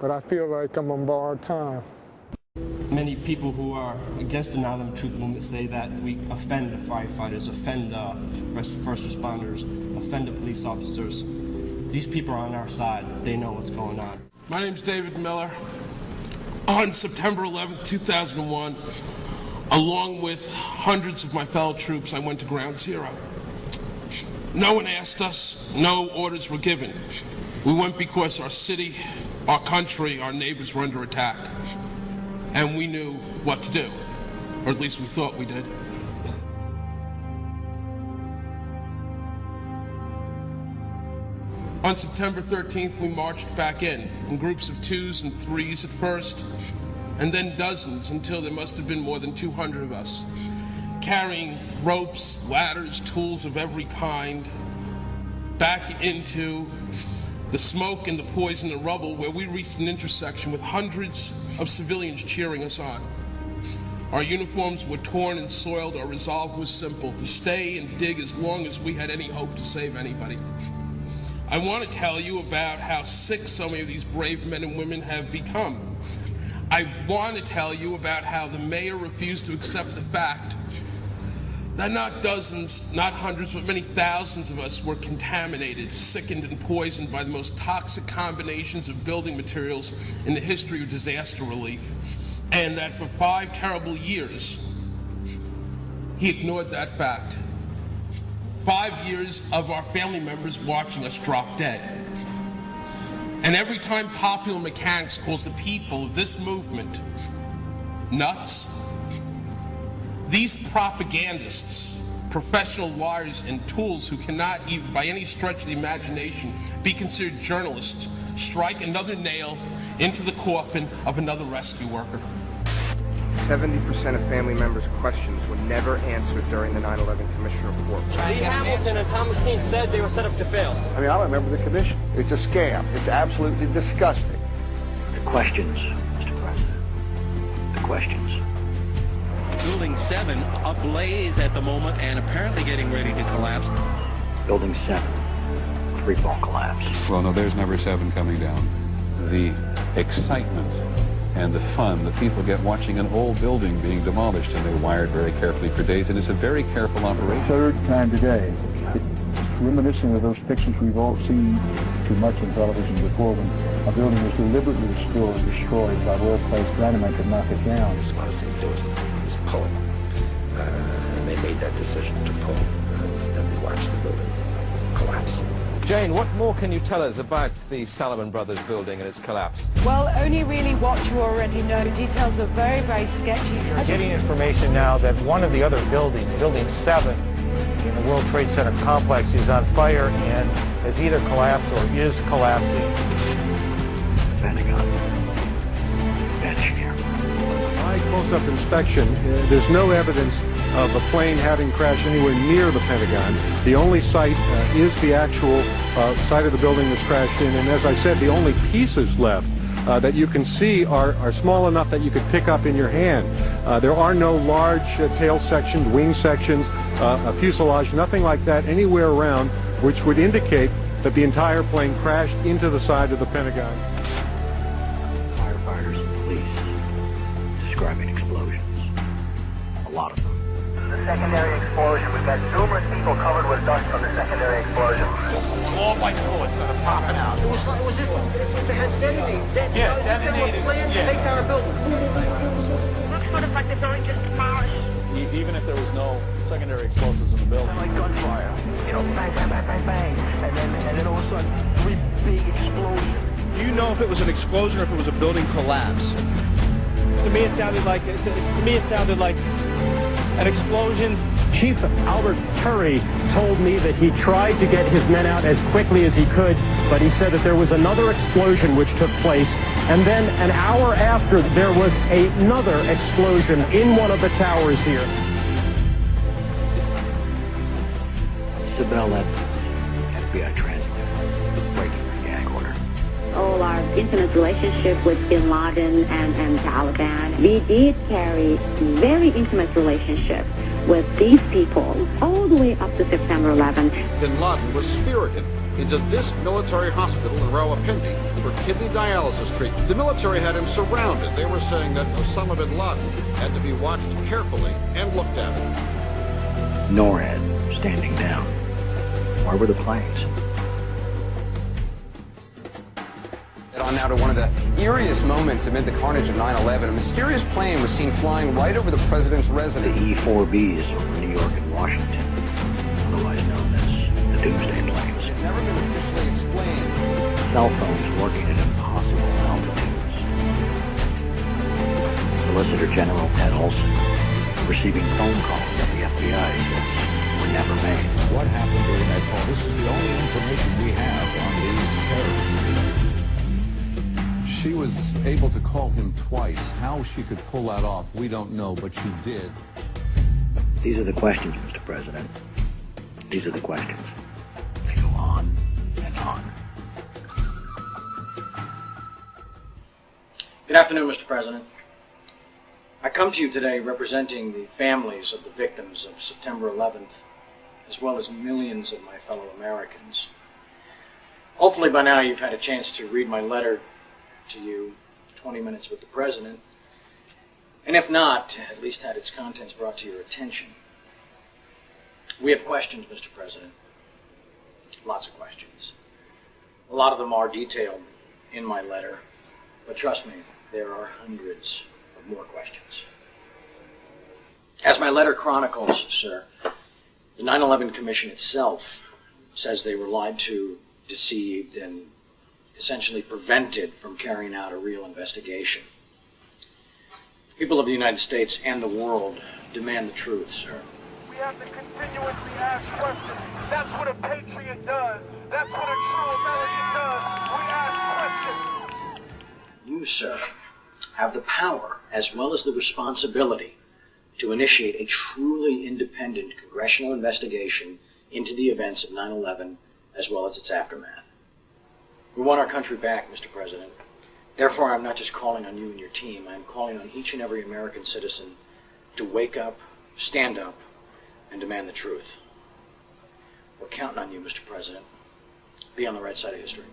but I feel like I'm on borrowed time. Many people who are against the 9/11 truth movement say that we offend the firefighters, offend first responders, offend the police officers. These people are on our side. They know what's going on. My name's David Miller. On September 11th, 2001, along with hundreds of my fellow troops, I went to Ground Zero. No one asked us, no orders were given. We went because our city, our country, our neighbors were under attack. And we knew what to do, or at least we thought we did. On September 13th, we marched back in groups of 2s and 3s at first, and then dozens until there must have been more than 200 of us, carrying ropes, ladders, tools of every kind, back into the smoke and the poison and rubble, where we reached an intersection with hundreds of civilians cheering us on. Our uniforms were torn and soiled. Our resolve was simple: to stay and dig as long as we had any hope to save anybody. I want to tell you about how sick so many of these brave men and women have become. I want to tell you about how the mayor refused to accept the fact that not dozens, not hundreds, but many thousands of us were contaminated, sickened, and poisoned by the most toxic combinations of building materials in the history of disaster relief. And that for 5 terrible years, he ignored that fact. 5 years of our family members watching us drop dead. And every time popular mechanics calls the people of this movement nuts, these propagandists, professional liars and tools who cannot even by any stretch of the imagination be considered journalists, strike another nail into the coffin of another rescue worker. 70% of family members' questions were never answered during the 9/11 Commission report. Lee Hamilton and Thomas Keane said they were set up to fail. I mean, I remember the commission. It's a scam. It's absolutely disgusting. The questions, Mr. President. The questions. Building 7 ablaze at the moment and apparently getting ready to collapse. Building 7, free-fall collapse. Well, no, there's number 7 coming down. The excitement and the fun that people get watching an old building being demolished, and they wired very carefully for days, and it's a very careful operation. Third time today. It's reminiscent of those pictures we've all seen too much on television before, when a building was deliberately destroyed by well-placed dynamite to knock it down. The smartest thing to do is pull. And they made that decision to pull. Then we watched the building collapse. Jane, what more can you tell us about the Salomon Brothers building and its collapse? Well, only really what you already know. Details are very, very sketchy. We're getting information now that one of the other buildings, Building 7, in the World Trade Center complex, is on fire and has either collapsed or is collapsing. The Pentagon. Vanished here. By close-up inspection, there's no evidence of a plane having crashed anywhere near the Pentagon. The only site is the actual site of the building that's crashed in, and as I said, the only pieces left that you can see are small enough that you could pick up in your hand. There are no large tail sections, wing sections, a fuselage, nothing like that anywhere around, which would indicate that the entire plane crashed into the side of the Pentagon. Firefighters and police describing explosions. A lot of them. The secondary explosion. We've got numerous people covered with dust from the secondary explosion. All white bullets that are popping out. It was if they had detonated. Yeah, detonated. They were planned to take down a building. Looks sort of like the building just demolished. Even if there was no secondary explosives in the building. Like gunfire. You know, bang, bang, bang, bang, bang. And then all of a sudden, 3 big explosions. Do you know if it was an explosion or if it was a building collapse? To me, it sounded like an explosion. Chief Albert Turry told me that he tried to get his men out as quickly as he could, but he said that there was another explosion which took place, and then an hour after there was another explosion in one of the towers here. Sibel Evans, FBI translator, breaking the gag order. All our intimate relationship with Bin Laden and Taliban, we did carry very intimate relationship with these people all the way up to September 11th. Bin Laden was spirited into this military hospital in Rawalpindi for kidney dialysis treatment. The military had him surrounded. They were saying that Osama bin Laden had to be watched carefully and looked at. NORAD standing down. Where were the planes? On now to one of the eeriest moments amid the carnage of 9/11. A mysterious plane was seen flying right over the president's residence. The E-4Bs over New York and Washington, otherwise known as the Doomsday Planes. It's never been officially explained. Cell phones working at impossible altitudes. Solicitor General Ted Olson receiving phone calls that the FBI says were never made. What happened during that call? This is the only information we have on these terrorists. She was able to call him twice. How she could pull that off, we don't know, but she did. These are the questions, Mr. President. These are the questions. They go on and on. Good afternoon, Mr. President. I come to you today representing the families of the victims of September 11th, as well as millions of my fellow Americans. Hopefully by now you've had a chance to read my letter to you, 20 Minutes with the President, and if not, at least had its contents brought to your attention. We have questions, Mr. President. Lots of questions. A lot of them are detailed in my letter, but trust me, there are hundreds of more questions. As my letter chronicles, sir, the 9/11 Commission itself says they were lied to, deceived, and essentially prevented from carrying out a real investigation. People of the United States and the world demand the truth, sir. We have to continuously ask questions. That's what a patriot does. That's what a true American does. We ask questions. You, sir, have the power as well as the responsibility to initiate a truly independent congressional investigation into the events of 9/11 as well as its aftermath. We want our country back, Mr. President. Therefore, I'm not just calling on you and your team. I'm calling on each and every American citizen to wake up, stand up, and demand the truth. We're counting on you, Mr. President. Be on the right side of history.